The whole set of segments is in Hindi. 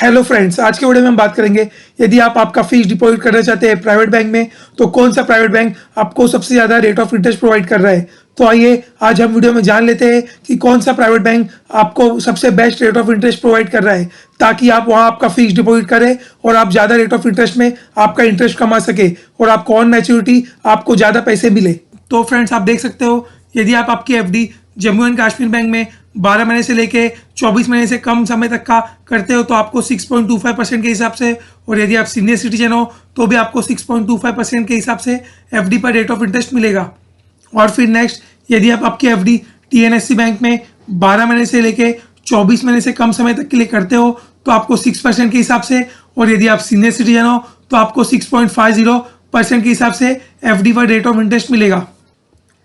हेलो फ्रेंड्स, आज के वीडियो में हम बात करेंगे यदि आप आपका फिक्स डिपॉजिट करना चाहते हैं प्राइवेट बैंक में तो कौन सा प्राइवेट बैंक आपको सबसे ज़्यादा रेट ऑफ इंटरेस्ट प्रोवाइड कर रहा है। तो आइए आज हम वीडियो में जान लेते हैं कि कौन सा प्राइवेट बैंक आपको सबसे best rate of interest provide कर रहा है, ताकि आप वहां आपका फिक्स डिपॉजिट करें और आप ज़्यादा रेट ऑफ इंटरेस्ट में आपका इंटरेस्ट कमा सके और आपको ऑन मैच्योरिटी आपको ज़्यादा पैसे मिले। तो फ्रेंड्स, आप देख सकते हो यदि आप आपकी FD Jammu and Kashmir bank में 12 महीने से लेके 24 महीने से कम समय तक का करते हो तो आपको 6.25% के हिसाब से, और यदि आप सीनियर सिटीजन हो तो भी आपको 6.25% के हिसाब से एफडी पर रेट ऑफ इंटरेस्ट मिलेगा। और फिर नेक्स्ट, यदि आप आपकी एफडी टीएनएससी बैंक में 12 महीने से लेके 24 महीने से कम समय तक के लिए करते हो तो आपको 6% के हिसाब से, और यदि आप सीनियर सिटीजन हो तो आपको 6.50% के हिसाब से एफडी पर रेट ऑफ इंटरेस्ट मिलेगा।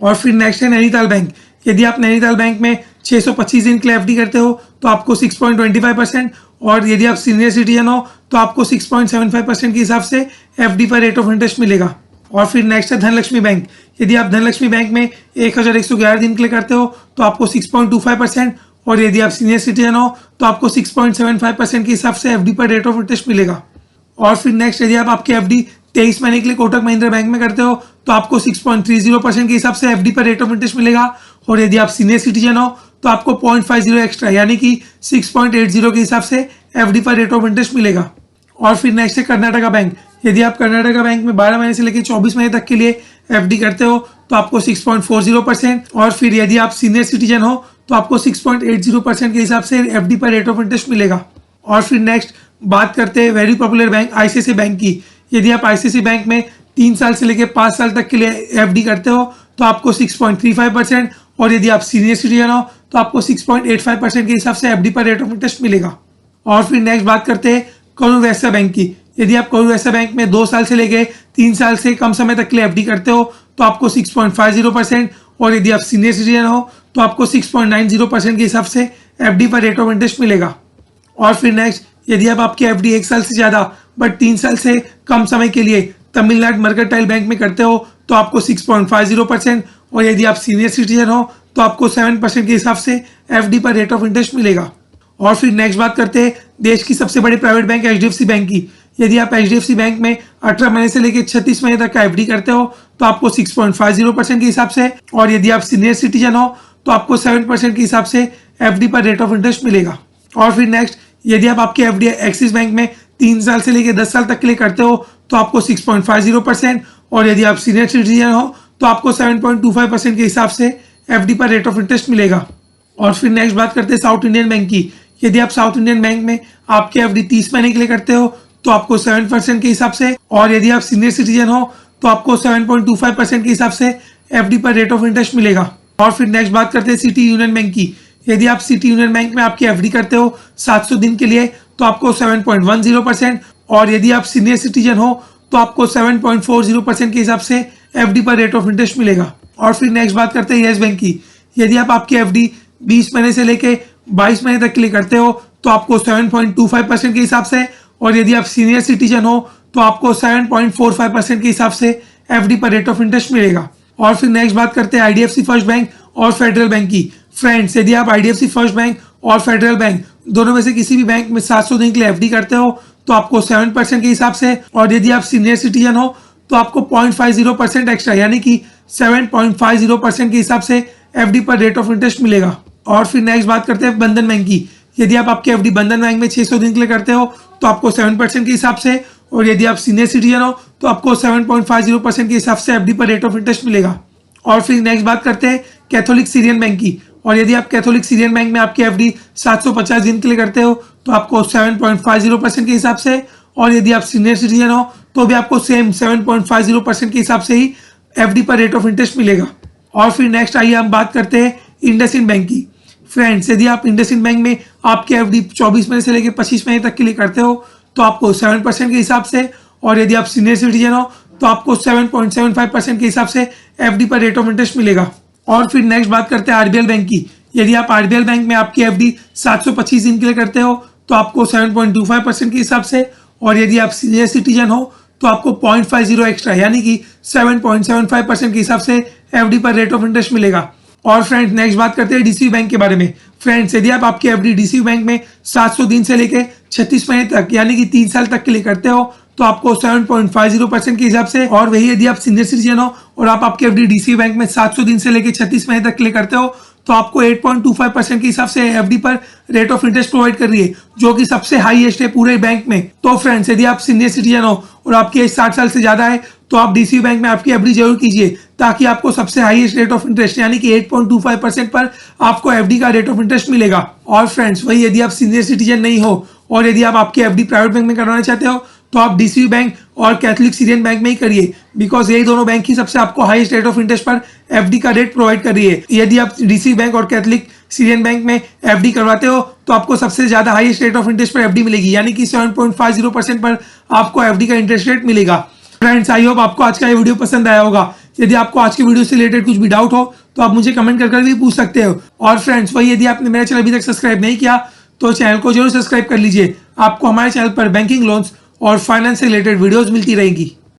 और फिर नेक्स्ट है नैनीताल बैंक। यदि आप नैनीताल बैंक में 625 दिन के लिए एफडी करते हो तो आपको 6.25%, और यदि आप सीनियर सिटीजन हो तो आपको 6.75% के हिसाब से एफडी पर रेट ऑफ इंटरेस्ट मिलेगा। और फिर नेक्स्ट है धनलक्ष्मी बैंक। यदि आप धनलक्ष्मी बैंक में 1111 दिन के लिए करते हो तो आपको 6.25%, और यदि आप सीनियर सिटीजन हो तो आपको 6.75% के हिसाब से एफडी पर रेट ऑफ इंटरेस्ट मिलेगा। और फिर नेक्स्ट, यदि आप आपकी एफडी 23 महीने के लिए कोटक महिंद्रा बैंक में करते हो तो आपको 6.30% के हिसाब से एफडी पर रेट ऑफ इंटरेस्ट मिलेगा, और यदि आप सीनियर सिटीजन हो तो आपको 0.50 एक्स्ट्रा यानी कि 6.80 के हिसाब से एफडी पर रेट ऑफ इंटरेस्ट मिलेगा। और फिर नेक्स्ट है कर्नाटका बैंक। यदि आप कर्नाटका बैंक में 12 महीने से लेकर 24 महीने तक के लिए एफडी करते हो तो आपको 6.40%, और फिर यदि आप सीनियर सिटीजन हो तो आपको 6.80% के हिसाब से एफडी पर रेट ऑफ इंटरेस्ट मिलेगा। और फिर नेक्स्ट बात करते हैं very popular bank ICICI bank की। यदि आप आईसीआईसीआई बैंक में 3 साल से लेकर 5 साल तक के लिए एफडी करते हो तो आपको 6.35%, और यदि आप सीनियर सिटीजन हो तो आपको 6.85% के हिसाब से एफडी पर रेट ऑफ इंटरेस्ट मिलेगा। और फिर नेक्स्ट बात करते हैं करूर वैश्य बैंक की। यदि आप करूर वैश्य बैंक में 2 साल से लेकर 3 साल से कम समय तक के लिए एफडी करते हो तो आपको 6.50%, और यदि आप सीनियर सिटीजन हो तो आपको 6.90% के हिसाब से एफडी पर रेट ऑफ इंटरेस्ट मिलेगा। और फिर नेक्स्ट, यदि आप आपकी एफडी 1 साल से ज़्यादा बट 3 साल से कम समय के लिए तमिलनाडु मर्केंटाइल बैंक में करते हो तो आपको 6.50%, और यदि आप सीनियर सिटीजन हो तो आपको 7% के हिसाब से एफडी पर रेट ऑफ इंटरेस्ट मिलेगा। और फिर नेक्स्ट बात करते हैं देश की सबसे बड़ी प्राइवेट बैंक एचडीएफसी बैंक की। यदि आप एचडीएफसी बैंक में 18 महीने से लेकर 36 महीने तक का एफडी करते हो तो आपको 6.50% के हिसाब से, और यदि आप सीनियर सिटीजन हो तो आपको 7% के हिसाब से एफडी पर रेट ऑफ इंटरेस्ट मिलेगा। और फिर नेक्स्ट, यदि आप आपकी एफडी एक्सिस बैंक में 3 साल से लेकर 10 साल तक के लिए करते हो तो आपको 6.50%, और यदि आप सीनियर सिटीजन हो तो आपको 7.25% के हिसाब से एफडी पर रेट ऑफ इंटरेस्ट मिलेगा। और फिर नेक्स्ट बात करते हैं साउथ इंडियन बैंक की। यदि आप साउथ इंडियन बैंक में आपके एफडी 30 महीने के लिए करते हो तो आपको 7% के हिसाब से, और यदि आप सीनियर सिटीजन हो तो आपको 7.25% के हिसाब से एफडी पर रेट ऑफ इंटरेस्ट मिलेगा। और फिर नेक्स्ट बात करते हैं सिटी यूनियन बैंक की। यदि आप सिटी यूनियन बैंक में आपकी एफडी करते हो 700 दिन के लिए तो आपको 7.10%, और यदि आप सीनियर सिटीजन हो तो आपको 7.40% के हिसाब से एफडी पर रेट ऑफ इंटरेस्ट मिलेगा। और फिर नेक्स्ट बात करते हैं येस बैंक की। यदि आप आपकी एफडी 20 महीने से लेके 22 महीने तक के लिए करते हो तो आपको 7.25% के हिसाब से, और यदि आप सीनियर सिटीजन हो तो आपको 7.45% के हिसाब से एफडी पर रेट ऑफ इंटरेस्ट मिलेगा। और फिर नेक्स्ट बात करते हैं आईडीएफसी फर्स्ट बैंक और फेडरल बैंक की। फ्रेंड्स, यदि आप आईडीएफसी फर्स्ट बैंक और फेडरल बैंक दोनों में से किसी भी बैंक में 700 दिन के लिए एफडी करते हो तो आपको 7% के हिसाब से, और यदि आप सीनियर सिटीजन हो तो आपको 0.50% एक्स्ट्रा यानी कि 7.50% के हिसाब से एफडी पर रेट ऑफ इंटरेस्ट मिलेगा। और फिर नेक्स्ट बात करते हैं बंधन बैंक की। यदि आप आपके एफडी बंधन बैंक में 600 दिन के लिए करते हो तो आपको 7% के हिसाब से, और यदि आप सीनियर सिटीजन हो तो आपको 7.50% के हिसाब से एफडी पर रेट ऑफ इंटरेस्ट मिलेगा। और फिर नेक्स्ट बात करते हैं कैथोलिक सीरियन बैंक की। और यदि आप कैथोलिक सीरियन बैंक में आपकी एफडी 750 दिन के लिए करते हो तो आपको 7.50% के हिसाब से, और यदि आप सीनियर सिटीजन हो तो भी आपको सेम 7.50% के हिसाब से ही एफडी पर रेट ऑफ इंटरेस्ट मिलेगा। और फिर नेक्स्ट आइए हम बात करते हैं इंडसइंड बैंक की। फ्रेंड्स, यदि आप इंडसइंड बैंक में आपकी एफडी 24 महीने से लेकर 25 महीने तक के लिए करते हो तो आपको 7% के हिसाब से, और यदि आप सीनियर सिटीजन हो तो आपको 7.75% के हिसाब से एफडी पर रेट ऑफ इंटरेस्ट मिलेगा। और फिर नेक्स्ट बात करते हैं आरबीएल बैंक की। यदि आप आरबीएल बैंक में आपकी एफडी 725 दिन के लिए करते हो तो आपको 7.25% के हिसाब से, और यदि आप सीनियर सिटीजन हो तो आपको 0.50 एक्स्ट्रा यानी कि 7.75% के हिसाब से एफडी पर रेट ऑफ इंटरेस्ट मिलेगा। और फ्रेंड्स, नेक्स्ट बात करते हैं डीसीबी बैंक के बारे में। फ्रेंड्स, यदि आप आपकी एफडी डीसीबी बैंक में 700 दिन से लेके 36 महीने तक यानी कि 3 साल तक के लिए करते हो तो आपको 7.50% के हिसाब से, और वही यदि आप सीनियर सिटीजन हो और आप आपकी एफडी डीसीबी बैंक में 700 दिन से लेकर 36 महीने तक के लिए करते हो तो आपको 8.25% के हिसाब से एफडी पर रेट ऑफ इंटरेस्ट प्रोवाइड कर रही है, जो कि सबसे हाईएस्ट है पूरे बैंक में। तो फ्रेंड्स, यदि आप सीनियर सिटीजन हो और आपकी एज 60 साल से ज्यादा है तो आप डीसीबी बैंक में आपकी एफडी जरूर कीजिए, ताकि आपको सबसे हाईएस्ट रेट ऑफ इंटरेस्ट यानी कि 8.25% पर आपको एफडी का रेट ऑफ इंटरेस्ट मिलेगा। और फ्रेंड्स, वही यदि आप सीनियर सिटीजन नहीं हो और यदि आप आपकी एफडी प्राइवेट बैंक में करवाना चाहते हो तो आप डीसीबी बैंक और कैथलिक सीरियन बैंक में ही करिए, बिकॉज यही दोनों बैंक ही सबसे आपको हाईएस्ट रेट ऑफ इंटरेस्ट पर एफडी का रेट प्रोवाइड कर रही है। यदि आप डीसीबी बैंक और कैथलिक सीरियन बैंक में एफडी करवाते हो तो आपको सबसे ज्यादा हाईएस्ट रेट ऑफ इंटरेस्ट पर एफडी मिलेगी, यानी कि 7.50% पर आपको एफडी का इंटरेस्ट रेट मिलेगा। फ्रेंड्स, आई होप आपको आज का ये वीडियो पसंद आया होगा। यदि आपको आज की वीडियो से रिलेटेड कुछ भी डाउट हो तो आप मुझे कमेंट कर भी पूछ सकते हो। और फ्रेंड्स, वही यदि आपने मेरा चैनल अभी तक सब्सक्राइब नहीं किया तो चैनल को जरूर सब्सक्राइब कर लीजिए। आपको हमारे चैनल पर बैंकिंग, लोन्स और फाइनेंस से रिलेटेड वीडियोस मिलती रहेंगी।